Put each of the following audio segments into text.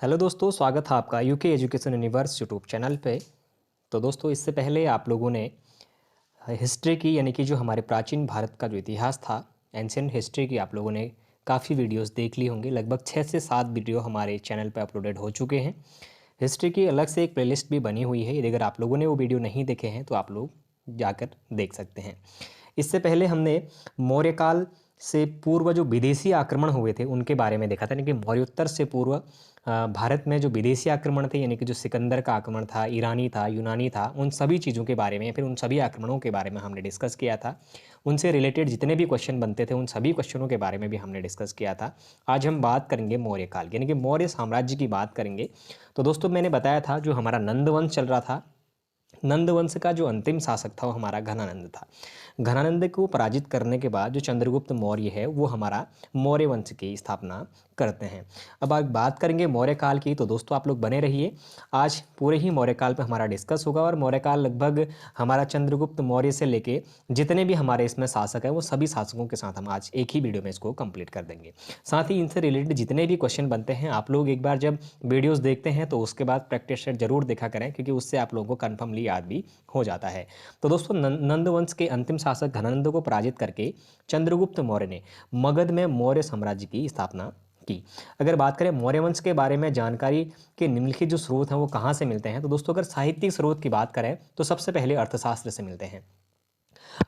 Hello दोस्तों, स्वागत है आपका UK education universe YouTube channel पे। तो दोस्तों, इससे पहले आप लोगों ने हिस्ट्री की यानी कि जो हमारे प्राचीन भारत का जो इतिहास था, एंशियंट हिस्ट्री की आप लोगों ने काफ़ी वीडियोस देख ली होंगी। लगभग 6 से 7 वीडियो हमारे चैनल पे अपलोडेड हो चुके हैं। हिस्ट्री की अलग से एक प्लेलिस्ट भी बनी हुई है। यदि अगर आप लोगों ने वो वीडियो नहीं देखे हैं तो आप लोग जाकर देख सकते हैं। इससे पहले हमने मौर्य काल से पूर्व जो विदेशी आक्रमण हुए थे उनके बारे में देखा था, यानी कि मौर्योत्तर से पूर्व भारत में जो विदेशी आक्रमण थे, यानी कि जो सिकंदर का आक्रमण था, ईरानी था, यूनानी था, उन सभी चीज़ों के बारे में, फिर उन सभी आक्रमणों के बारे में हमने डिस्कस किया था। उनसे रिलेटेड जितने भी क्वेश्चन बनते थे उन सभी क्वेश्चनों के बारे में भी हमने डिस्कस किया था। आज हम बात करेंगे मौर्य काल की, यानी कि मौर्य साम्राज्य की बात करेंगे। तो दोस्तों, मैंने बताया था जो हमारा नंद वंश चल रहा था, नंद वंश का जो अंतिम शासक था वो हमारा घनानंद था। घनानंद को पराजित करने के बाद जो चंद्रगुप्त मौर्य है वो हमारा मौर्य वंश की स्थापना करते हैं। अब आप बात करेंगे मौर्य काल की, तो दोस्तों आप लोग बने रहिए। आज पूरे ही मौर्य काल पे हमारा डिस्कस होगा और मौर्य काल लगभग हमारा चंद्रगुप्त मौर्य से लेके जितने भी हमारे इसमें शासक हैं वो सभी शासकों के साथ हम आज एक ही वीडियो में इसको कंप्लीट कर देंगे। साथ ही इनसे रिलेटेड जितने भी क्वेश्चन बनते हैं आप लोग एक बार जब वीडियोज़ देखते हैं तो उसके बाद प्रैक्टिस सेट जरूर देखा करें, क्योंकि उससे आप लोगों को कन्फर्मली याद भी हो जाता है। तो दोस्तों, नंद वंश के अंतिम शासक घनानंद को पराजित करके चंद्रगुप्त मौर्य ने मगध में मौर्य साम्राज्य की स्थापना की। अगर बात करें मौर्य वंश के बारे में जानकारी के निम्नलिखित जो स्रोत हैं वो कहाँ से मिलते हैं, तो दोस्तों अगर साहित्यिक स्रोत की बात करें तो सबसे पहले अर्थशास्त्र से मिलते हैं।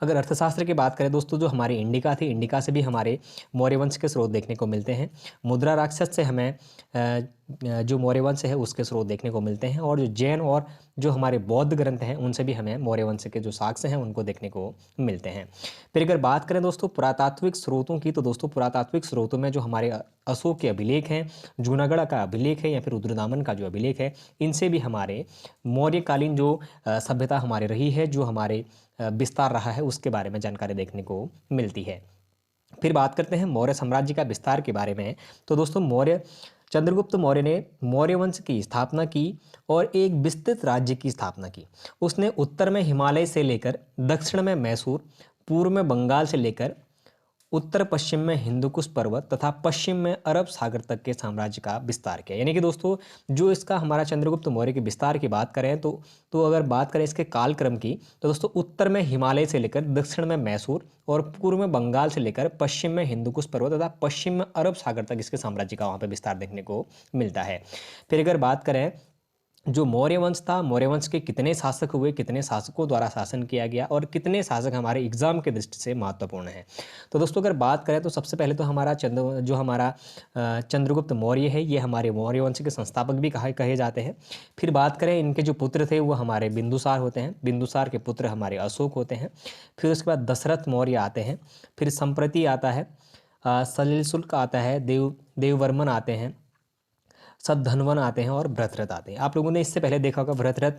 अगर अर्थशास्त्र की बात करें दोस्तों, जो हमारी इंडिका थी, इंडिका से भी हमारे मौर्य वंश के स्रोत देखने को मिलते हैं। मुद्रा राक्षस से हमें जो मौर्य वंश है उसके स्रोत देखने को मिलते हैं, और जो जैन और जो हमारे बौद्ध ग्रंथ हैं उनसे भी हमें मौर्य वंश के जो साक्ष्य हैं उनको देखने को मिलते हैं। फिर अगर बात करें दोस्तों पुरातात्विक स्रोतों की, तो दोस्तों पुरातात्विक स्रोतों में जो हमारे अशोक के अभिलेख हैं, जूनागढ़ का अभिलेख है या फिर रुद्रदामन का जो अभिलेख है, इनसे भी हमारे मौर्यकालीन जो सभ्यता हमारे रही है, जो हमारे विस्तार रहा है, उसके बारे में जानकारी देखने को मिलती है। फिर बात करते हैं मौर्य साम्राज्य का विस्तार के बारे में। तो दोस्तों चंद्रगुप्त मौर्य ने मौर्य वंश की स्थापना की और एक विस्तृत राज्य की स्थापना की। उसने उत्तर में हिमालय से लेकर दक्षिण में मैसूर, पूर्व में बंगाल से लेकर उत्तर पश्चिम में हिंदुकुश पर्वत तथा पश्चिम में अरब सागर तक के साम्राज्य का विस्तार किया। यानी कि दोस्तों, जो इसका हमारा चंद्रगुप्त मौर्य के विस्तार की बात करें तो अगर बात करें इसके कालक्रम की, तो दोस्तों उत्तर में हिमालय से लेकर दक्षिण में मैसूर और पूर्व में बंगाल से लेकर पश्चिम में हिंदुकुश पर्वत तथा पश्चिम में अरब सागर तक इसके साम्राज्य का वहाँ पर विस्तार देखने को मिलता है। फिर अगर बात करें जो मौर्य वंश था, मौर्य वंश के कितने शासक हुए, कितने शासकों द्वारा शासन किया गया और कितने शासक हमारे एग्जाम के दृष्टि से महत्वपूर्ण हैं। तो दोस्तों अगर बात करें तो सबसे पहले तो हमारा चंद्रगुप्त मौर्य है, ये हमारे मौर्य वंश के संस्थापक भी कहे जाते हैं। फिर बात करें इनके जो पुत्र थे वो हमारे बिंदुसार होते हैं, बिंदुसार के पुत्र हमारे अशोक होते हैं। फिर उसके बाद दशरथ मौर्य आते हैं, फिर संप्रति आता है, सलिल शुल्क आता है, देववर्मन आते हैं, सद्धनवन आते हैं और भरतरथ आते हैं। आप लोगों ने इससे पहले देखा होगा भरतरथ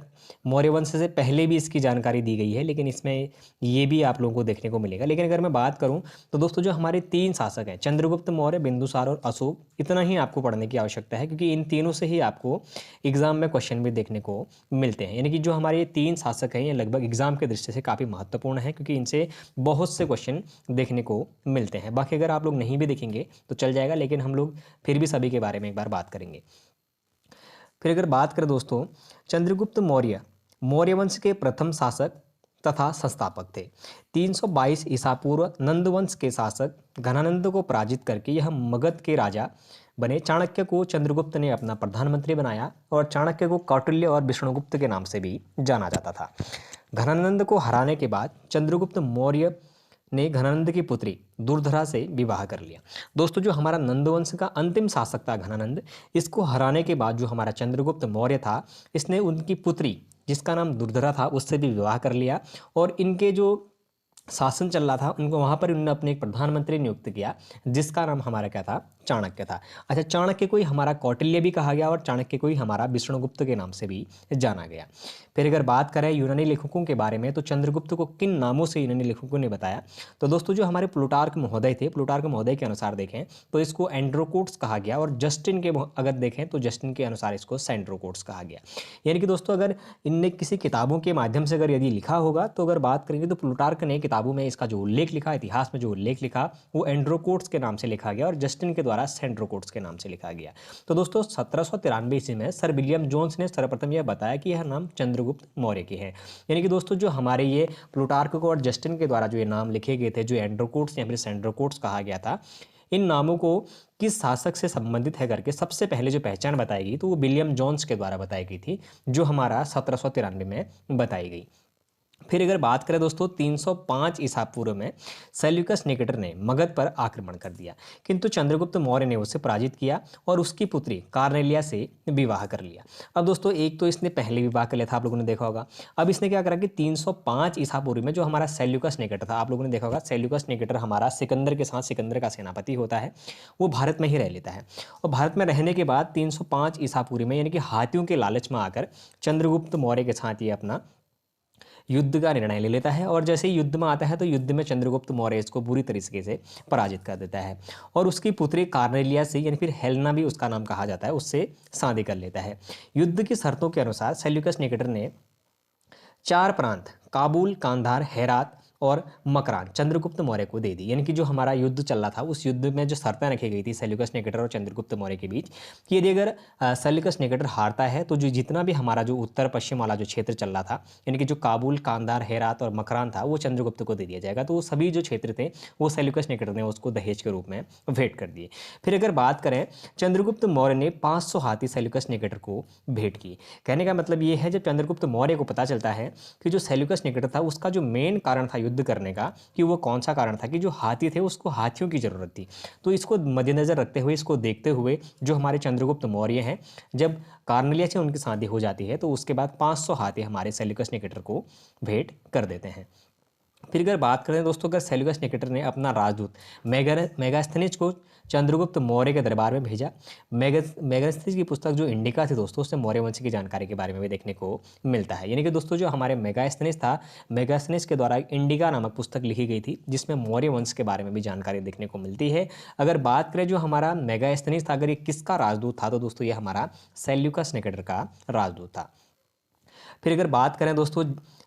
मौर्य वंश से पहले भी इसकी जानकारी दी गई है, लेकिन इसमें ये भी आप लोगों को देखने को मिलेगा। लेकिन अगर मैं बात करूं तो दोस्तों जो हमारे 3 शासक हैं, चंद्रगुप्त मौर्य, बिंदुसार और अशोक, इतना ही आपको पढ़ने की आवश्यकता है, क्योंकि इन तीनों से ही आपको एग्जाम में क्वेश्चन भी देखने को मिलते हैं। यानी कि जो हमारे 3 शासक हैं ये लगभग एग्जाम के दृष्टि से काफ़ी महत्वपूर्ण है, क्योंकि इनसे बहुत से क्वेश्चन देखने को मिलते हैं। बाकी अगर आप लोग नहीं भी देखेंगे तो चल जाएगा, लेकिन हम लोग फिर भी सभी के बारे में एक बार बात करेंगे। फिर अगर बात करें दोस्तों, चंद्रगुप्त मौर्य मौर्य वंश के प्रथम शासक तथा संस्थापक थे। 322 ईसा पूर्व नंद वंश के शासक घनानंद को पराजित करके यह मगध के राजा बने। चाणक्य को चंद्रगुप्त ने अपना प्रधानमंत्री बनाया और चाणक्य को कौटिल्य और विष्णुगुप्त के नाम से भी जाना जाता था। घनानंद को हराने के बाद चंद्रगुप्त मौर्य ने घनानंद की पुत्री दुर्धरा से विवाह कर लिया। दोस्तों जो हमारा नंदवंश का अंतिम शासक था घनानंद, इसको हराने के बाद जो हमारा चंद्रगुप्त मौर्य था, इसने उनकी पुत्री जिसका नाम दुर्धरा था उससे भी विवाह कर लिया, और इनके जो शासन चल रहा था उनको वहाँ पर उन्होंने अपने एक प्रधानमंत्री नियुक्त किया जिसका नाम हमारा क्या था, चाणक्य था। अच्छा, चाणक्य को ही हमारा कौटिल्य भी कहा गया और चाणक्य को ही हमारा विष्णुगुप्त के नाम से भी जाना गया। फिर अगर बात करें यूनानी लेखकों के बारे में, तो चंद्रगुप्त को किन नामों से यूनानी लेखकों ने बताया, तो दोस्तों जो हमारे प्लूटार्क महोदय थे, प्लूटार्क महोदय के अनुसार देखें तो इसको एंड्रोकोट्स कहा गया, और जस्टिन के अगर देखें तो जस्टिन के अनुसार इसको सेंड्रोकोट्स कहा गया। यानी कि दोस्तों अगर इनने किसी किताबों के माध्यम से अगर यदि लिखा होगा तो अगर बात करेंगे तो प्लूटार्क ने किताबों किताबों में इसका जो उल्लेख लिखा, इतिहास में जो उल्लेख लिखा, वो एंड्रोकोट्स के नाम से लिखा गया और जस्टिन के द्वारा सेंड्रोकोट्स के नाम से लिखा गया। तो दोस्तों 1793 ईस्वी में सर विलियम जोन्स ने सर्वप्रथम यह बताया कि यह नाम चंद्रगुप्त मौर्य के हैं। यानी कि दोस्तों जो हमारे ये प्लूटार्क को और जस्टिन के द्वारा जो ये नाम लिखे गए थे, जो एंड्रोकोट्स या फिर सेंड्रोकोट्स कहा गया था, इन नामों को किस शासक से संबंधित है करके सबसे पहले जो पहचान बताई गई तो वो विलियम जोन्स के द्वारा बताई गई थी, जो हमारा 1793 में बताई गई। फिर अगर बात करें दोस्तों 305 ईसा पूर्व में सेल्यूकस निकेटर ने मगध पर आक्रमण कर दिया, किंतु चंद्रगुप्त मौर्य ने उसे पराजित किया और उसकी पुत्री कार्नेलिया से विवाह कर लिया। अब दोस्तों एक तो इसने पहले विवाह कर लिया था, आप लोगों ने देखा होगा। अब इसने क्या करा कि 305 ईसा पूर्व में जो हमारा सेल्यूकस निकेटर था, आप लोगों ने देखा होगा, सेल्यूकस निकेटर हमारा सिकंदर के साथ, सिकंदर का सेनापति होता है, वो भारत में ही रह लेता है। और भारत में रहने के बाद 305 ईसा पूर्व में यानी कि हाथियों के लालच में आकर चंद्रगुप्त मौर्य के साथ ये अपना युद्ध का निर्णय ले लेता है। और जैसे ही युद्ध में आता है तो युद्ध में चंद्रगुप्त मौर्य इसको बुरी तरीके से पराजित कर देता है और उसकी पुत्री कार्नेलिया से, यानी फिर हेलेना भी उसका नाम कहा जाता है, उससे शादी कर लेता है। युद्ध की शर्तों के अनुसार सेल्यूकस निकेटर ने 4 प्रांत काबुल, कांधार, हेरात और मकरान चंद्रगुप्त मौर्य को दे दी। यानी कि जो हमारा युद्ध चल रहा था उस युद्ध में जो शर्तें रखी गई थी सेल्यूकस निकेटर और चंद्रगुप्त मौर्य के बीच कि यदि अगर सेल्यूकस निकेटर हारता है तो जो जितना भी हमारा जो उत्तर पश्चिम वाला जो क्षेत्र चल रहा था, यानी कि जो काबुल, कांधार, हेरात और मकरान था, वो चंद्रगुप्त को दे दिया जाएगा। तो वो सभी जो क्षेत्र थे वो सेल्यूकस निकेटर ने उसको दहेज के रूप में भेंट कर दिए। फिर अगर बात करें, चंद्रगुप्त मौर्य ने 500 हाथी सेल्यूकस निकेटर को भेंट किए। कहने का मतलब ये है, जब चंद्रगुप्त मौर्य को पता चलता है कि जो सेल्यूकस निकेटर था उसका जो मेन कारण था युद्ध करने का, कि वो कौन सा कारण था, कि जो हाथी थे उसको हाथियों की जरूरत थी। तो इसको मद्देनजर रखते हुए, इसको देखते हुए जो हमारे चंद्रगुप्त मौर्य हैं, जब कार्नेलिया से उनकी शादी हो जाती है तो उसके बाद 500 हाथी हमारे सेल्यूकस निकेटर को भेंट कर देते हैं। फिर अगर बात करें दोस्तों, अगर सेल्यूकस निकेटर ने अपना राजदूत मेगास्थनीज को चंद्रगुप्त मौर्य के दरबार में भेजा। मेगास्थनीज की पुस्तक जो इंडिका थी दोस्तों, उससे मौर्य वंश की जानकारी के बारे में भी देखने को मिलता है। यानी कि दोस्तों जो हमारे मेगास्थनीज था, मेगास्थनीज के द्वारा इंडिका नामक पुस्तक लिखी गई थी जिसमें मौर्य वंश के बारे में भी जानकारी देखने को मिलती है। अगर बात करें जो हमारा मेगास्थनीज था, अगर ये किसका राजदूत था, तो दोस्तों ये हमारा सेल्यूकस निकेटर का राजदूत था। फिर अगर बात करें दोस्तों,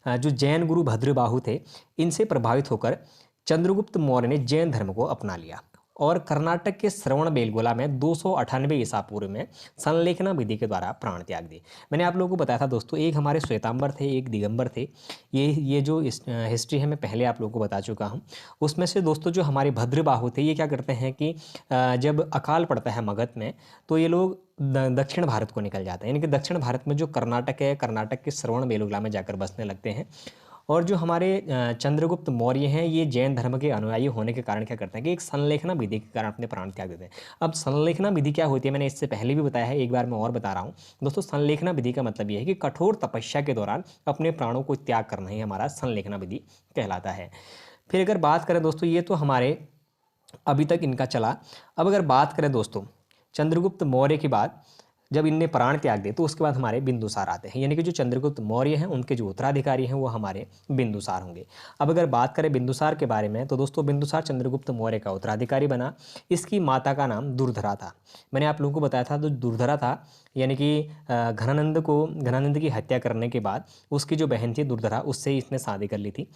जो जैन गुरु भद्रबाहु थे, इनसे प्रभावित होकर चंद्रगुप्त मौर्य ने जैन धर्म को अपना लिया और कर्नाटक के श्रवण बेलगोला में 298 ईसा पूर्व में संलेखना विधि के द्वारा प्राण त्याग दिए। मैंने आप लोगों को बताया था दोस्तों, एक हमारे श्वेतांबर थे, एक दिगंबर थे। ये जो हिस्ट्री है मैं पहले आप लोगों को बता चुका हूँ। उसमें से दोस्तों जो हमारे भद्रबाहु थे, ये क्या करते हैं कि जब अकाल पड़ता है मगध में, तो ये लोग दक्षिण भारत को निकल जाते हैं। यानी कि दक्षिण भारत में जो कर्नाटक है, कर्नाटक के श्रवण बेलगोला में जाकर बसने लगते हैं। और जो हमारे चंद्रगुप्त मौर्य हैं, ये जैन धर्म के अनुयायी होने के कारण क्या करते हैं कि एक संलेखना विधि के कारण अपने प्राण त्याग देते हैं। अब संलेखना विधि क्या होती है, मैंने इससे पहले भी बताया है, एक बार मैं और बता रहा हूँ दोस्तों। संलेखना विधि का मतलब ये है कि कठोर तपस्या के दौरान अपने प्राणों को त्याग करना ही हमारा संलेखना विधि कहलाता है। फिर अगर बात करें दोस्तों, ये तो हमारे अभी तक इनका चला। अब अगर बात करें दोस्तों चंद्रगुप्त मौर्य के बाद जब इनने प्राण त्याग दिए तो उसके बाद हमारे बिंदुसार आते हैं। यानी कि जो चंद्रगुप्त मौर्य हैं उनके जो उत्तराधिकारी हैं वो हमारे बिंदुसार होंगे। अब अगर बात करें बिंदुसार के बारे में, तो दोस्तों बिंदुसार चंद्रगुप्त मौर्य का उत्तराधिकारी बना। इसकी माता का नाम दुर्धरा था। मैंने आप लोगों को बताया था, तो दुर्धरा था यानी कि घनानंद की हत्या करने के बाद उसकी जो बहन थी दुर्धरा, उससे इसने शादी कर ली थी।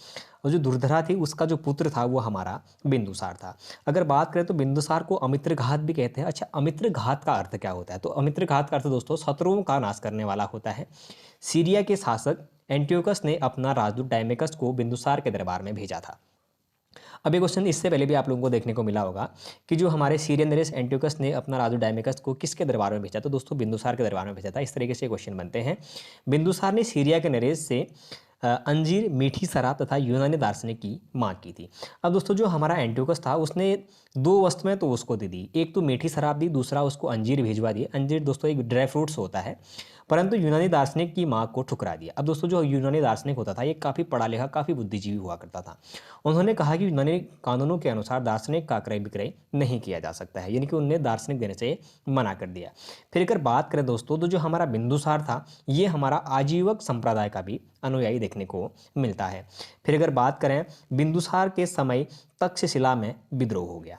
और जो दुर्धरा थी उसका जो पुत्र था वो हमारा बिंदुसार था। अगर बात करें तो बिंदुसार को अमित्रघात भी कहते हैं। अच्छा, अमित्रघात का अर्थ क्या होता है, तो अमित्रघात का अर्थ दोस्तों शत्रुओं का नाश करने वाला होता है। सीरिया के शासक एंटियोकस ने अपना राजदूत डायमेकस को बिंदुसार के दरबार में भेजा था। अब ये क्वेश्चन इससे पहले भी आप लोगों को देखने को मिला होगा कि जो हमारे सीरियन नरेश एंटियोकस ने अपना राजदूत डायमेकस को किसके दरबार में भेजा, तो दोस्तों बिंदुसार के दरबार में भेजा था। इस तरीके से क्वेश्चन बनते हैं। बिंदुसार ने सीरिया के नरेश से अंजीर, मीठी शराब तथा यूनानी दार्शनिक की मांग की थी। अब दोस्तों जो हमारा एंटियोकस था उसने 2 वस्तुएं तो उसको दे दी, एक तो मीठी शराब दी, दूसरा उसको अंजीर भिजवा दिए। अंजीर दोस्तों एक ड्राई फ्रूट्स होता है, परंतु यूनानी दार्शनिक की मांग को ठुकरा दिया। अब दोस्तों जो यूनानी दार्शनिक होता था ये काफ़ी पढ़ा लिखा, काफ़ी बुद्धिजीवी हुआ करता था। उन्होंने कहा कि यूनानी कानूनों के अनुसार दार्शनिक का क्रय विक्रय नहीं किया जा सकता है, यानी कि उनने दार्शनिक देने से मना कर दिया। फिर अगर बात करें दोस्तों, तो जो हमारा बिंदुसार था ये हमारा आजीवक संप्रदाय का भी अनुयायी देखने को मिलता है। फिर अगर बात करें बिंदुसार के समय तक्षशिला में विद्रोह हो गया।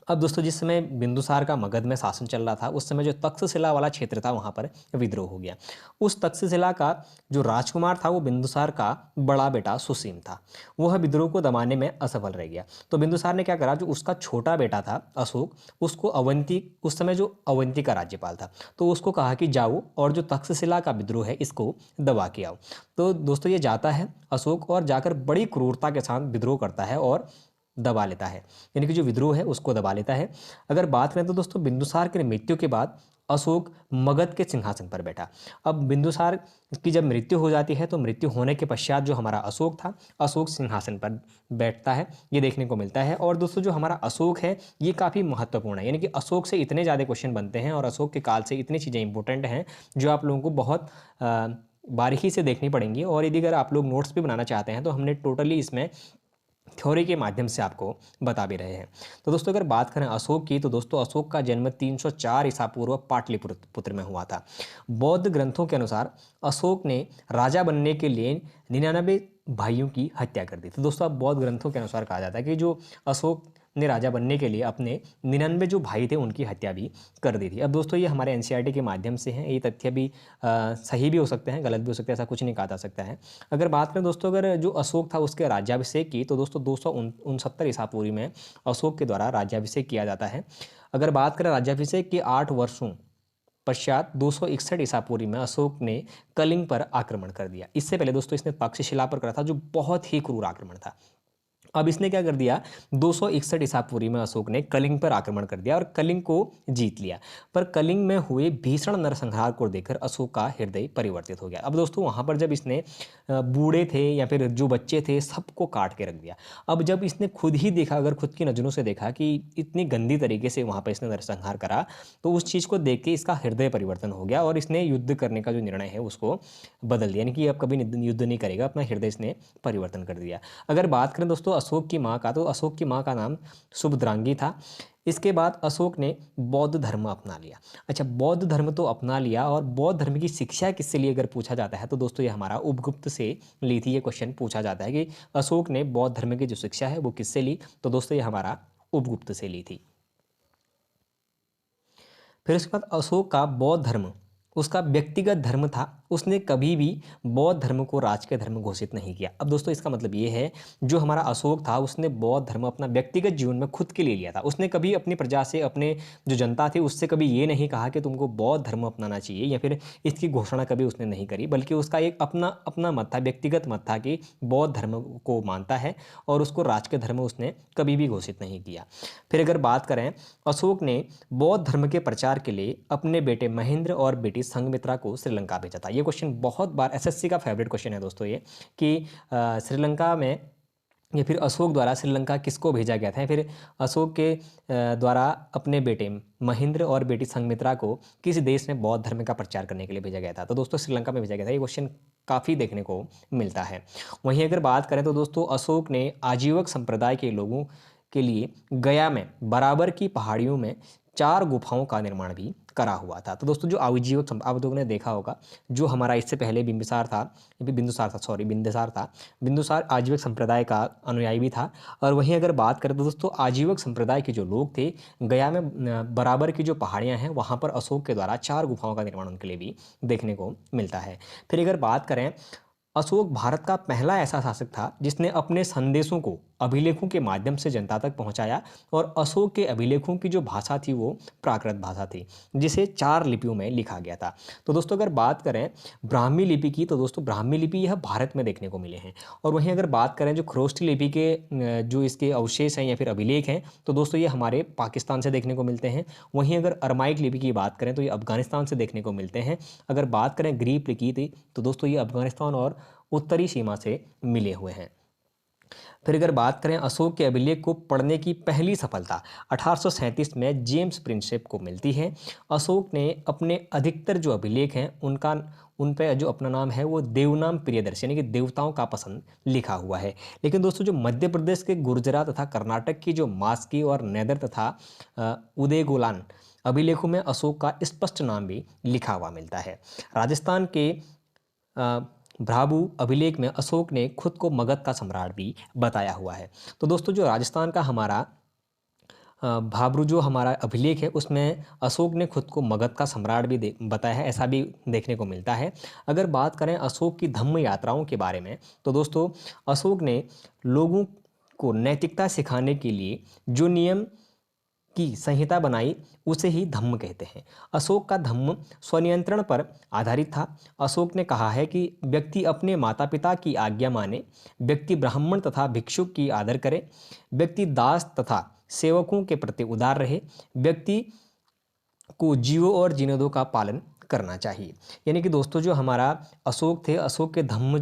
अब दोस्तों जिस समय बिंदुसार का मगध में शासन चल रहा था, उस समय जो तक्षशिला वाला क्षेत्र था वहाँ पर विद्रोह हो गया। उस तक्षशिला का जो राजकुमार था वो बिंदुसार का बड़ा बेटा सुसीम था। वह विद्रोह को दबाने में असफल रह गया। तो बिंदुसार ने क्या करा, जो उसका छोटा बेटा था अशोक, उसको अवंती, उस समय जो अवंती का राज्यपाल था, तो उसको कहा कि जाओ और जो तक्षशिला का विद्रोह है इसको दबा के आओ। तो दोस्तों ये जाता है अशोक और जाकर बड़ी क्रूरता के साथ विद्रोह करता है और दबा लेता है, यानी कि जो विद्रोह है उसको दबा लेता है। अगर बात करें तो दोस्तों बिंदुसार की मृत्यु के बाद अशोक मगध के सिंहासन पर बैठा। अब बिंदुसार की जब मृत्यु हो जाती है तो मृत्यु होने के पश्चात जो हमारा अशोक था, अशोक सिंहासन पर बैठता है, ये देखने को मिलता है। और दोस्तों जो हमारा अशोक है ये काफ़ी महत्वपूर्ण है, यानी कि अशोक से इतने ज़्यादा क्वेश्चन बनते हैं और अशोक के काल से इतनी चीज़ें इंपॉर्टेंट हैं जो आप लोगों को बहुत बारीकी से देखनी पड़ेंगी। और यदि अगर आप लोग नोट्स भी बनाना चाहते हैं तो हमने टोटली इसमें थ्योरी के माध्यम से आपको बता भी रहे हैं। तो दोस्तों अगर बात करें अशोक की, तो दोस्तों अशोक का जन्म 304 ईसा पूर्व पाटलिपुत्र में हुआ था। बौद्ध ग्रंथों के अनुसार अशोक ने राजा बनने के लिए 99 भाइयों की हत्या कर दी। तो दोस्तों अब बौद्ध ग्रंथों के अनुसार कहा जाता है कि जो अशोक ने राजा बनने के लिए अपने 99 जो भाई थे उनकी हत्या भी कर दी थी। अब दोस्तों ये हमारे एनसीईआरटी के माध्यम से हैं, ये तथ्य भी सही भी हो सकते हैं, गलत भी हो सकते हैं, ऐसा कुछ नहीं कहा जा सकता है। अगर बात करें दोस्तों, अगर जो अशोक था उसके राज्याभिषेक की, तो दोस्तों 269 ईसा पूर्व में अशोक के द्वारा राज्याभिषेक किया जाता है। अगर बात करें राज्याभिषेक के 8 वर्षों पश्चात 261 ईसा पूर्व में अशोक ने कलिंग पर आक्रमण कर दिया। इससे पहले दोस्तों इसने तक्षशिला पर करा था, जो बहुत ही क्रूर आक्रमण था। अब इसने क्या कर दिया, 261 ईसा पूर्व में अशोक ने कलिंग पर आक्रमण कर दिया और कलिंग को जीत लिया। पर कलिंग में हुए भीषण नरसंहार को देखकर अशोक का हृदय परिवर्तित हो गया। अब दोस्तों वहां पर जब इसने बूढ़े थे या फिर जो बच्चे थे सबको काट के रख दिया। अब जब इसने खुद ही देखा, अगर खुद की नज़रों से देखा कि इतनी गंदी तरीके से वहां पर इसने नरसंहार करा, तो उस चीज़ को देख के इसका हृदय परिवर्तन हो गया और इसने युद्ध करने का जो निर्णय है उसको बदल दिया, यानी कि अब कभी युद्ध नहीं करेगा, अपना हृदय इसने परिवर्तन कर दिया। अगर बात करें दोस्तों अशोक की माँ का, तो अशोक की माँ का नाम सुभद्रांगी था। इसके बाद अशोक ने बौद्ध धर्म अपना लिया। अच्छा, बौद्ध धर्म तो अपना लिया, और बौद्ध धर्म की शिक्षा किससे ली अगर पूछा जाता है तो दोस्तों ये हमारा उपगुप्त से ली थी। ये क्वेश्चन पूछा जाता है कि अशोक ने बौद्ध धर्म की जो शिक्षा है वो किससे ली, तो दोस्तों ये हमारा उपगुप्त से ली थी। फिर उसके बाद अशोक का बौद्ध धर्म उसका व्यक्तिगत धर्म था, उसने कभी भी बौद्ध धर्म को राजकीय धर्म घोषित नहीं किया। अब दोस्तों इसका मतलब ये है, जो हमारा अशोक था उसने बौद्ध धर्म अपना व्यक्तिगत जीवन में खुद के लिए लिया था। उसने कभी अपनी प्रजा से, अपने जो जनता थी उससे कभी ये नहीं कहा कि तुमको बौद्ध धर्म अपनाना चाहिए, या फिर इसकी घोषणा कभी उसने नहीं करी, बल्कि उसका एक अपना अपना मत था, व्यक्तिगत मत था कि बौद्ध धर्म को मानता है, और उसको राजकीय धर्म उसने कभी भी घोषित नहीं किया। फिर अगर बात करें, अशोक ने बौद्ध धर्म के प्रचार के लिए अपने बेटे महेंद्र और बेटी संघमित्रा को श्रीलंका भेजा था। ये क्वेश्चन बहुत बार एसएससी का फेवरेट क्वेश्चन है दोस्तों ये, कि श्रीलंका में या फिर अशोक द्वारा श्रीलंका किसको भेजा गया था, या फिर अशोक के द्वारा अपने बेटे महेंद्र और बेटी संघमित्रा को किस देश में बौद्ध धर्म का प्रचार करने के लिए भेजा गया था, तो दोस्तों श्रीलंका में भेजा गया था। ये क्वेश्चन काफ़ी देखने को मिलता है। वहीं अगर बात करें तो दोस्तों अशोक ने आजीवक संप्रदाय के लोगों के लिए गया में बराबर की पहाड़ियों में 4 गुफाओं का निर्माण भी करा हुआ था। तो दोस्तों जो आजीवक, आप लोगों ने देखा होगा, जो हमारा इससे पहले बिंबिसार था, बिंदुसार था, बिंदुसार आजीवक संप्रदाय का अनुयायी भी था। और वहीं अगर बात करें तो दोस्तों आजीवक संप्रदाय के जो लोग थे, गया में बराबर की जो पहाड़ियाँ हैं वहाँ पर अशोक के द्वारा 4 गुफाओं का निर्माण उनके लिए भी देखने को मिलता है। फिर अगर बात करें, अशोक भारत का पहला ऐसा शासक था जिसने अपने संदेशों को अभिलेखों के माध्यम से जनता तक पहुंचाया, और अशोक के अभिलेखों की जो भाषा थी वो प्राकृत भाषा थी, जिसे 4 लिपियों में लिखा गया था। तो दोस्तों अगर बात करें ब्राह्मी लिपि की, तो दोस्तों ब्राह्मी लिपि यह भारत में देखने को मिले हैं। और वहीं अगर बात करें जो खरोष्ठी लिपि के जो इसके अवशेष हैं या फिर अभिलेख हैं, तो दोस्तों ये हमारे पाकिस्तान से देखने को मिलते हैं। वहीं अगर अरमाइक लिपि की बात करें तो ये अफगानिस्तान से देखने को मिलते हैं। अगर बात करें ग्रीक लिपि की, तो दोस्तों ये अफगानिस्तान और उत्तरी सीमा से मिले हुए हैं। फिर अगर बात करें अशोक के अभिलेख को पढ़ने की पहली सफलता 1837 में जेम्स प्रिंसेप को मिलती है। अशोक ने अपने अधिकतर जो अभिलेख हैं उन पर जो अपना नाम है वो देवनाम प्रियदर्शी, यानी कि देवताओं का पसंद लिखा हुआ है। लेकिन दोस्तों जो मध्य प्रदेश के गुर्जरा तथा कर्नाटक की जो मास्की और नैदर तथा उदयगोलान अभिलेखों में अशोक का स्पष्ट नाम भी लिखा हुआ मिलता है। राजस्थान के भ्राबू अभिलेख में अशोक ने खुद को मगध का सम्राट भी बताया हुआ है। तो दोस्तों जो राजस्थान का हमारा भाब्रू जो हमारा अभिलेख है उसमें अशोक ने खुद को मगध का सम्राट भी बताया है, ऐसा भी देखने को मिलता है। अगर बात करें अशोक की धम्म यात्राओं के बारे में तो दोस्तों अशोक ने लोगों को नैतिकता सिखाने के लिए जो नियम की संहिता बनाई उसे ही धम्म कहते हैं। अशोक का धम्म स्वनियंत्रण पर आधारित था। अशोक ने कहा है कि व्यक्ति अपने माता पिता की आज्ञा माने, व्यक्ति ब्राह्मण तथा भिक्षुक की आदर करे, व्यक्ति दास तथा सेवकों के प्रति उदार रहे, व्यक्ति को जीवों और जिनेदों का पालन करना चाहिए। यानी कि दोस्तों जो हमारा अशोक थे, अशोक के धम्म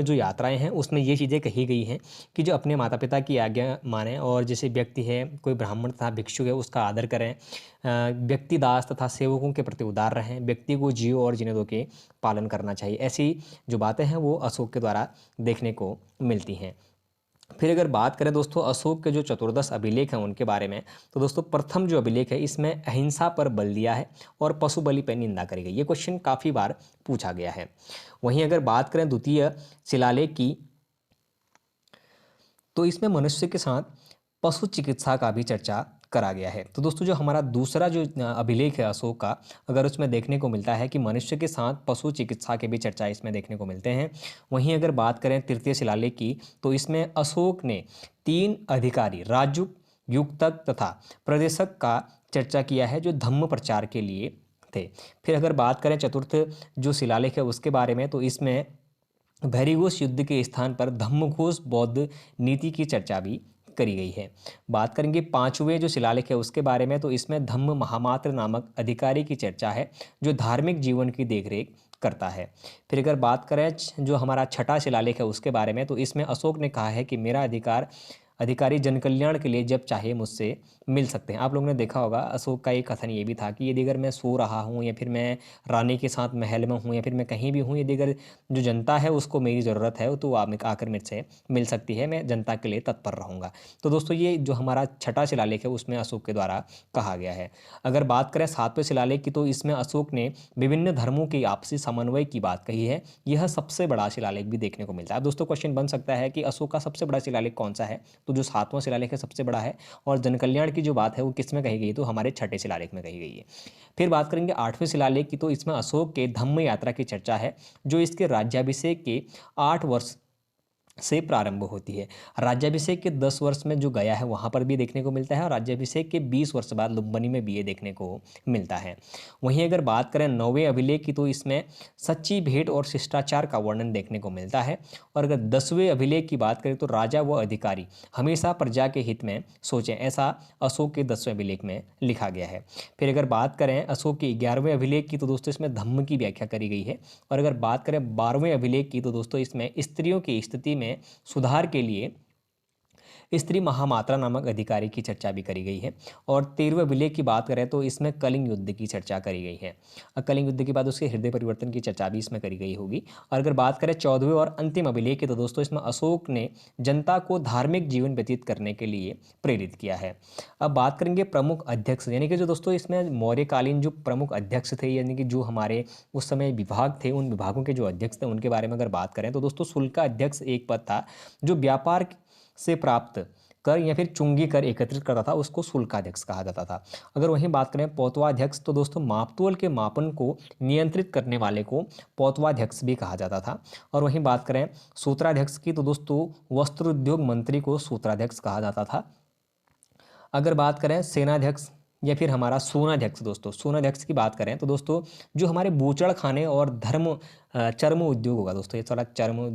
जो यात्राएं हैं उसमें ये चीज़ें कही गई हैं कि जो अपने माता पिता की आज्ञा माने, और जैसे व्यक्ति है कोई ब्राह्मण तथा भिक्षुक है उसका आदर करें, व्यक्ति दास तथा सेवकों के प्रति उदार रहें, व्यक्ति को जीवों और जिनेदों के पालन करना चाहिए। ऐसी जो बातें हैं वो अशोक के द्वारा देखने को मिलती हैं। फिर अगर बात करें दोस्तों अशोक के जो चतुर्दश अभिलेख हैं उनके बारे में तो दोस्तों प्रथम जो अभिलेख है इसमें अहिंसा पर बल दिया है और पशु बलि पर निंदा करी गई। ये क्वेश्चन काफ़ी बार पूछा गया है। वहीं अगर बात करें द्वितीय शिलालेख की तो इसमें मनुष्य के साथ पशु चिकित्सा का भी चर्चा करा गया है। तो दोस्तों जो हमारा दूसरा जो अभिलेख है अशोक का, अगर उसमें देखने को मिलता है कि मनुष्य के साथ पशु चिकित्सा के भी चर्चा इसमें देखने को मिलते हैं। वहीं अगर बात करें तृतीय शिलालेख की तो इसमें अशोक ने 3 अधिकारी राजुक, युक्तक तथा प्रदेशक का चर्चा किया है जो धम्म प्रचार के लिए थे। फिर अगर बात करें चतुर्थ जो शिलालेख है उसके बारे में तो इसमें भैरीघोष युद्ध के स्थान पर धम्मघोष बौद्ध नीति की चर्चा भी करी गई है। बात करेंगे पांचवें जो शिलालेख है उसके बारे में तो इसमें धम्म महामात्र नामक अधिकारी की चर्चा है जो धार्मिक जीवन की देखरेख करता है। फिर अगर बात करें जो हमारा छठा शिलालेख है उसके बारे में तो इसमें अशोक ने कहा है कि मेरा अधिकारी जनकल्याण के लिए जब चाहे मुझसे मिल सकते हैं। आप लोगों ने देखा होगा अशोक का एक कथन ये भी था कि यदि अगर मैं सो रहा हूँ या फिर मैं रानी के साथ महल में हूँ या फिर मैं कहीं भी हूँ, यदि अगर जो जनता है उसको मेरी ज़रूरत है तो आप आकर मेरे से मिल सकती है, मैं जनता के लिए तत्पर रहूँगा। तो दोस्तों ये जो हमारा छठा शिलालेख है उसमें अशोक के द्वारा कहा गया है। अगर बात करें सातवें शिलालेख की तो इसमें अशोक ने विभिन्न धर्मों के आपसी समन्वय की बात कही है। यह सबसे बड़ा शिलालेख भी देखने को मिलता है। अब दोस्तों क्वेश्चन बन सकता है कि अशोक का सबसे बड़ा शिलालेख कौन सा है, तो जो सातवां शिलालेख है सबसे बड़ा है, और जनकल्याण की जो बात है वो किस में कही गई तो हमारे छठे शिलालेख में कही गई है। फिर बात करेंगे आठवें शिलालेख की तो इसमें अशोक के धम्म यात्रा की चर्चा है जो इसके राज्याभिषेक के 8 वर्ष से प्रारंभ होती है। राज्याभिषेक के 10 वर्ष में जो गया है वहाँ पर भी देखने को मिलता है और राज्याभिषेक के 20 वर्ष बाद लुम्बिनी में भी ये देखने को मिलता है। वहीं अगर बात करें 9वें अभिलेख की तो इसमें सच्ची भेंट और शिष्टाचार का वर्णन देखने को मिलता है। और अगर 10वें अभिलेख की बात करें तो राजा व अधिकारी हमेशा प्रजा के हित में सोचें, ऐसा अशोक के 10वें अभिलेख में लिखा गया है। फिर अगर बात करें अशोक के 11वें अभिलेख की तो दोस्तों इसमें धम्म की व्याख्या करी गई है। और अगर बात करें 12वें अभिलेख की तो दोस्तों इसमें स्त्रियों की स्थिति में सुधार के लिए स्त्री महामात्रा नामक अधिकारी की चर्चा भी करी गई है। और 13वें अभिलेख की बात करें तो इसमें कलिंग युद्ध की चर्चा करी गई है। कलिंग युद्ध के बाद उसके हृदय परिवर्तन की चर्चा भी इसमें करी गई होगी। और अगर बात करें 14वें और अंतिम अभिलेख की तो दोस्तों इसमें अशोक ने जनता को धार्मिक जीवन व्यतीत करने के लिए प्रेरित किया है। अब बात करेंगे प्रमुख अध्यक्ष, यानी कि जो दोस्तों इसमें मौर्यकालीन जो प्रमुख अध्यक्ष थे, यानी कि जो हमारे उस समय विभाग थे, उन विभागों के जो अध्यक्ष थे उनके बारे में अगर बात करें तो दोस्तों शुल्क अध्यक्ष एक पद था जो व्यापार से प्राप्त कर या फिर चुंगी कर एकत्रित करता था, उसको शुल्काध्यक्ष कहा जाता था। अगर वहीं बात करें पौतवाध्यक्ष तो दोस्तों मापतोल के मापन को नियंत्रित करने वाले को पौतवाध्यक्ष भी कहा जाता था। और वहीं बात करें सूत्राध्यक्ष की तो दोस्तों वस्त्र उद्योग मंत्री को सूत्राध्यक्ष कहा जाता था। अगर बात करें सेनाध्यक्ष या फिर हमारा सोनाध्यक्ष, दोस्तों सोनाध्यक्ष की बात करें तो दोस्तों जो हमारे बूचड़ खाने और चर्म उद्योग होगा, दोस्तों ये थोड़ा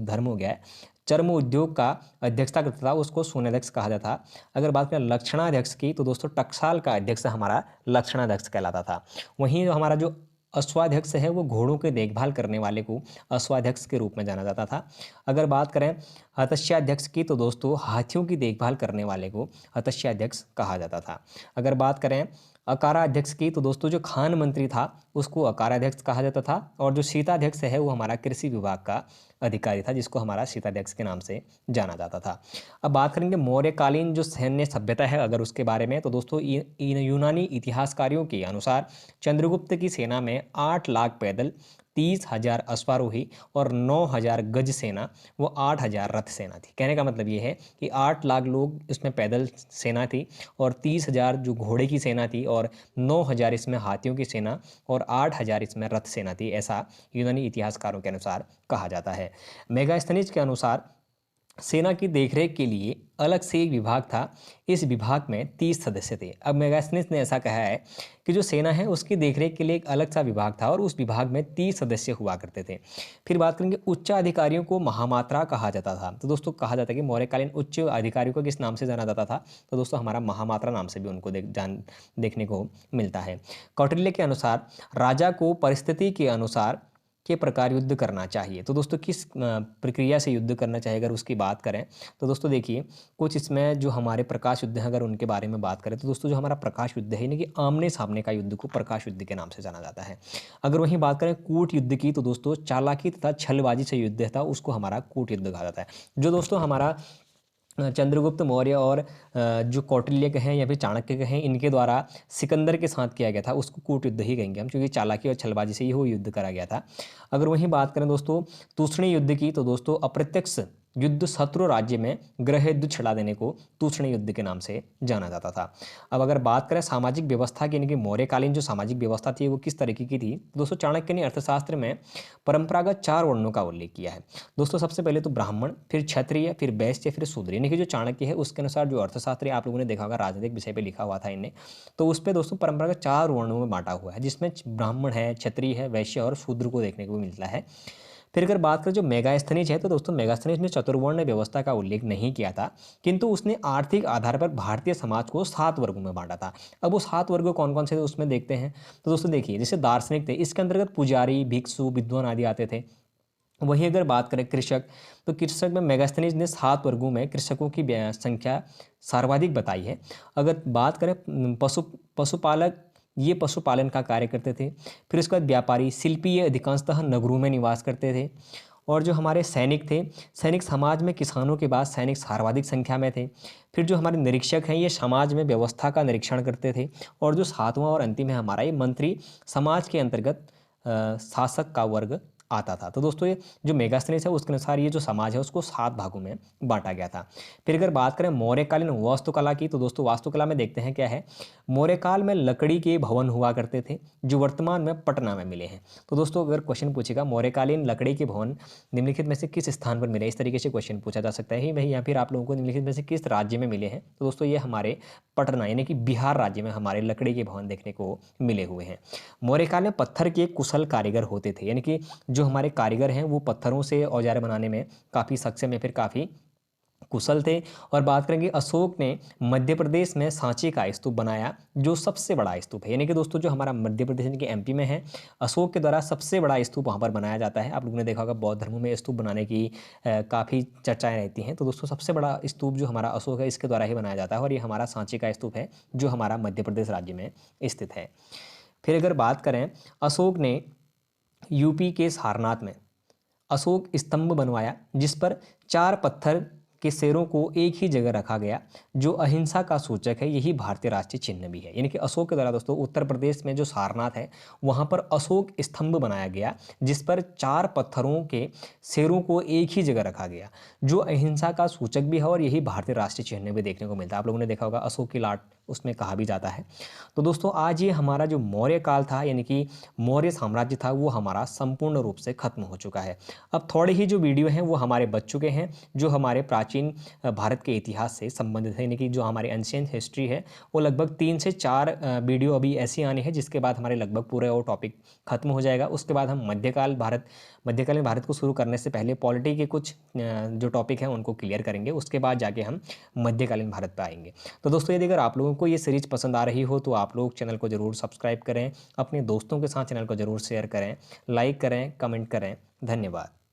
धर्म हो गया है, चर्म उद्योग का अध्यक्षता करता था उसको सोनाध्यक्ष कहा जाता। अगर बात करें लक्षणाध्यक्ष की तो दोस्तों टकसाल का अध्यक्ष हमारा लक्षणाध्यक्ष कहलाता था। वहीं हमारा जो अश्वाध्यक्ष है वो घोड़ों की देखभाल करने वाले को अश्वाध्यक्ष के रूप में जाना जाता था। अगर बात करें हतस्याध्यक्ष की तो दोस्तों हाथियों की देखभाल करने वाले को हतस्याध्यक्ष कहा जाता था। अगर बात करें अकाराध्यक्ष की तो दोस्तों जो खान मंत्री था उसको अकाराध्यक्ष कहा जाता था। और जो शीताध्यक्ष है वो हमारा कृषि विभाग का अधिकारी था जिसको हमारा शीताध्यक्ष के नाम से जाना जाता था। अब बात करेंगे मौर्यकालीन जो सैन्य सभ्यता है अगर उसके बारे में तो दोस्तों यूनानी इतिहासकारों के अनुसार चंद्रगुप्त की सेना में 8 लाख पैदल 30,000 अश्वारोही और 9,000 गज सेना व 8,000 रथ सेना थी। कहने का मतलब ये है कि 8 लाख लोग इसमें पैदल सेना थी और 30,000 जो घोड़े की सेना थी और 9,000 इसमें हाथियों की सेना और 8,000 इसमें रथ सेना थी, ऐसा यूनानी इतिहासकारों के अनुसार कहा जाता है। मेगास्थनीज के अनुसार सेना की देखरेख के लिए अलग से एक विभाग था। इस विभाग में 30 सदस्य थे। अब मेगास्थनीज ने ऐसा कहा है कि जो सेना है उसकी देखरेख के लिए एक अलग सा विभाग था और उस विभाग में 30 सदस्य हुआ करते थे। फिर बात करेंगे उच्च अधिकारियों को महामात्रा कहा जाता था। तो दोस्तों कहा जाता है कि मौर्यकालीन उच्च अधिकारियों को किस नाम से जाना जाता था, तो दोस्तों हमारा महामात्रा नाम से भी उनको देखने को मिलता है। कौटिल्य के अनुसार राजा को परिस्थिति के अनुसार के प्रकार युद्ध करना चाहिए। तो दोस्तों किस प्रक्रिया से युद्ध करना चाहिए अगर उसकी बात करें तो दोस्तों देखिए, कुछ इसमें जो हमारे प्रकाश युद्ध हैं अगर उनके बारे में बात करें तो दोस्तों जो हमारा प्रकाश युद्ध है यानी कि आमने सामने का युद्ध को प्रकाश युद्ध के नाम से जाना जाता है। अगर वहीं बात करें कूट युद्ध की तो दोस्तों चालाकी तथा छलबाजी से युद्ध था उसको हमारा कूट युद्ध कहा जाता है। जो दोस्तों हमारा चंद्रगुप्त मौर्य और जो कौटिल्य के हैं या फिर चाणक्य के हैं इनके द्वारा सिकंदर के साथ किया गया था उसको कूट युद्ध ही कहेंगे हम, क्योंकि चालाकी और छलबाजी से ही वो युद्ध करा गया था। अगर वहीं बात करें दोस्तों तूषणी युद्ध की तो दोस्तों अप्रत्यक्ष युद्ध शत्रु राज्य में गृह युद्ध छिड़ा देने को तूषणी युद्ध के नाम से जाना जाता था। अब अगर बात करें सामाजिक व्यवस्था की यानी कि मौर्यकालीन जो सामाजिक व्यवस्था थी वो किस तरीके की थी, दोस्तों चाणक्य ने अर्थशास्त्र में परंपरागत 4 वर्णों का उल्लेख किया है। दोस्तों सबसे पहले तो ब्राह्मण, फिर क्षत्रिय, फिर वैश्य, फिर शूद्र, यानी कि जो चाणक्य है उसके अनुसार जो अर्थशास्त्र आप लोगों ने देखा होगा राजनीतिक विषय पर लिखा हुआ था इनने, तो उस पर दोस्तों परंपरागत 4 वर्णों में बांटा हुआ है जिसमें ब्राह्मण है, क्षत्रिय है, वैश्य और शूद्र को देखने को मिलता है। फिर अगर बात करें जो मेगास्थनीज है तो दोस्तों मेगास्थनीज ने चतुर्वर्ण व्यवस्था का उल्लेख नहीं किया था, किंतु उसने आर्थिक आधार पर भारतीय समाज को 7 वर्गों में बांटा था। अब वो 7 वर्ग कौन कौन से थे उसमें देखते हैं। तो दोस्तों देखिए, जैसे दार्शनिक थे, इसके अंतर्गत पुजारी, भिक्षु, विद्वान आदि आते थे। वहीं अगर बात करें कृषक, तो कृषक में मेगास्थनीज ने 7 वर्गों में कृषकों की संख्या सर्वाधिक बताई है। अगर बात करें पशुपालक, ये पशुपालन का कार्य करते थे। फिर उसके बाद व्यापारी, शिल्पी, ये अधिकांशतः नगरों में निवास करते थे। और जो हमारे सैनिक थे, सैनिक समाज में किसानों के बाद सैनिक सर्वाधिक संख्या में थे। फिर जो हमारे निरीक्षक हैं ये समाज में व्यवस्था का निरीक्षण करते थे। और जो 7वां और अंतिम है हमारा, ये मंत्री समाज के अंतर्गत शासक का वर्ग आता था। तो दोस्तों ये जो मेगास्थनीज है उसके अनुसार ये जो समाज है उसको 7 भागों में बांटा गया था। फिर अगर बात करें मौर्यकालीन वास्तुकला की तो दोस्तों वास्तुकला में देखते हैं क्या है। मौर्यकाल में लकड़ी के भवन हुआ करते थे जो वर्तमान में पटना में मिले हैं। तो दोस्तों अगर क्वेश्चन पूछेगा मौर्यकालीन लकड़ी के भवन निम्नलिखित में से किस स्थान पर मिले, इस तरीके से क्वेश्चन पूछा जा सकता है ही भाई, या फिर आप लोगों को निम्नलिखित में से किस राज्य में मिले हैं, तो दोस्तों ये हमारे पटना यानी कि बिहार राज्य में हमारे लकड़ी के भवन देखने को मिले हुए हैं। मौर्यकाल में पत्थर के कुशल कारीगर होते थे, यानी कि जो हमारे कारीगर हैं वो पत्थरों से औजार बनाने में काफ़ी सक्षम या फिर काफ़ी कुशल थे। और बात करेंगे अशोक ने मध्य प्रदेश में सांची का स्तूप बनाया जो सबसे बड़ा स्तूप है, यानी कि दोस्तों जो हमारा मध्य प्रदेश यानी कि एमपी में है, अशोक के द्वारा सबसे बड़ा स्तूप वहाँ पर बनाया जाता है। आप लोगों ने देखा होगा बौद्ध धर्मों में स्तूप बनाने की काफ़ी चर्चाएँ रहती हैं। तो दोस्तों सबसे बड़ा स्तूप जो हमारा अशोक है इसके द्वारा ही बनाया जाता है और ये हमारा सांची का स्तूप है जो हमारा मध्य प्रदेश राज्य में स्थित है। फिर अगर बात करें अशोक ने यूपी के सारनाथ में अशोक स्तंभ बनवाया जिस पर 4 पत्थर के शेरों को एक ही जगह रखा गया जो अहिंसा का सूचक है, यही भारतीय राष्ट्रीय चिन्ह भी है। यानी कि अशोक के द्वारा दोस्तों उत्तर प्रदेश में जो सारनाथ है वहाँ पर अशोक स्तंभ बनाया गया जिस पर 4 पत्थरों के शेरों को एक ही जगह रखा गया जो अहिंसा का सूचक भी है और यही भारतीय राष्ट्रीय चिन्ह भी देखने को मिलता है। आप लोगों ने देखा होगा अशोक की लाट उसमें कहा भी जाता है। तो दोस्तों आज ये हमारा जो मौर्य काल था यानी कि मौर्य साम्राज्य था वो हमारा संपूर्ण रूप से खत्म हो चुका है। अब थोड़े ही जो वीडियो हैं वो हमारे बच चुके हैं जो हमारे प्राचीन भारत के इतिहास से संबंधित है, यानी कि जो हमारी एंशिएंट हिस्ट्री है वो लगभग 3 से 4 वीडियो अभी ऐसी आनी है जिसके बाद हमारे लगभग पूरा वो टॉपिक खत्म हो जाएगा। उसके बाद हम मध्यकालीन भारत को शुरू करने से पहले पॉलिटी के कुछ जो टॉपिक हैं उनको क्लियर करेंगे, उसके बाद जाके हम मध्यकालीन भारत पर आएंगे। तो दोस्तों यदि अगर आप लोगों को ये सीरीज पसंद आ रही हो तो आप लोग चैनल को जरूर सब्सक्राइब करें, अपने दोस्तों के साथ चैनल को जरूर शेयर करें, लाइक करें, कमेंट करें। धन्यवाद।